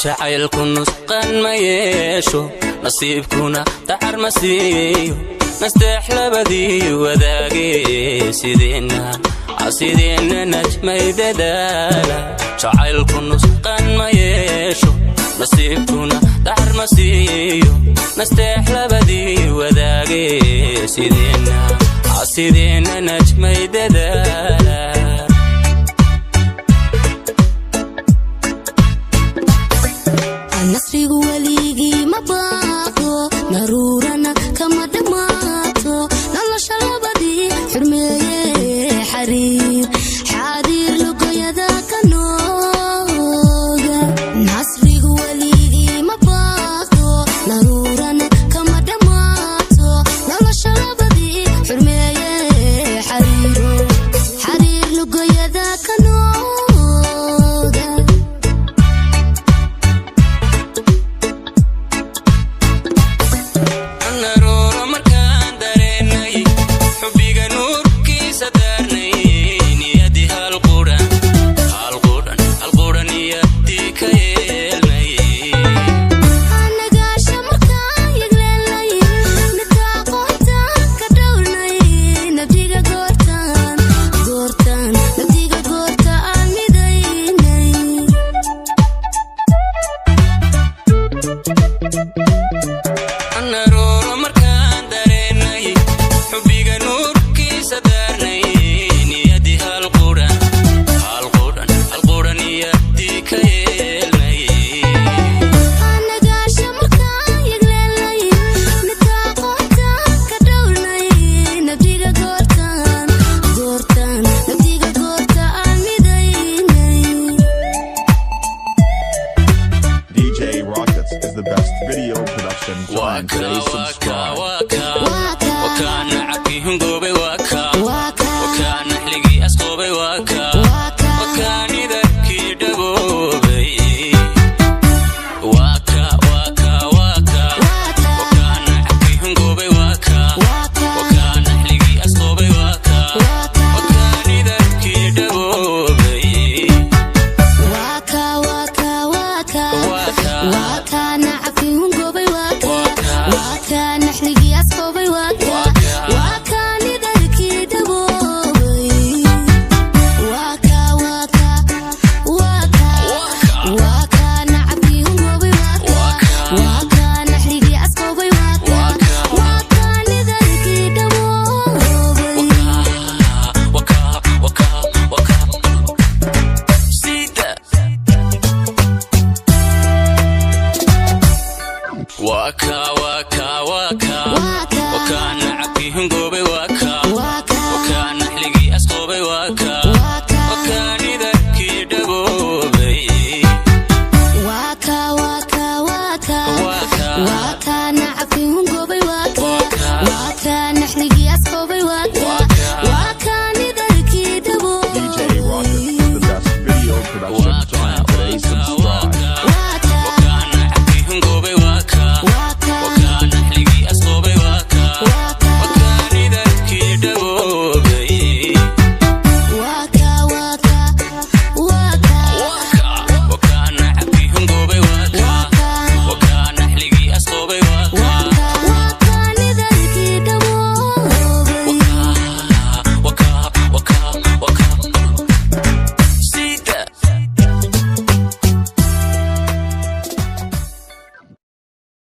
jacaylku nusqan ma yeesho nasiibkuna dacar ma siiyo nasteex labadii wadaagay sideenna najmay dadaala jacaylku nusqan ma yeesho nasiibkuna dacar ma siiyo nasteex labadii wadaagay sideenna najmay dadaala nasrigu waligii ma baaqo naruurana kama dhammaato nolosha labadii xurmeeye xariir lugoyada ka nooga nasrigu waligii ma baaqo naruurana kama dhammaato nolosha labadii xurmeeye xariir lugoyada ka nooga is the best video production. Join today, subscribe. وكان عبيهم قوبي وكان حلقي أسقوبي وكان ذكي دبوبي وكان عبيهم قوبي وكان حلقي أسقوبي وكان ذكي دبوبي وكان عفيهم قوبي وكان حلقي أسقوبي وكان ذكي دبوبي وكان عفيهم قوبي وكان حلقي أسقوبي وكان ذكي دبوبي وكان عبيهم قوبي وكان حلقي أسقوبي وكان ذكي دبوبي وكان عفيهم قوبي وكان حلقي أسقوبي وكان ذكي دبوبي DJ Rockets, the best video production.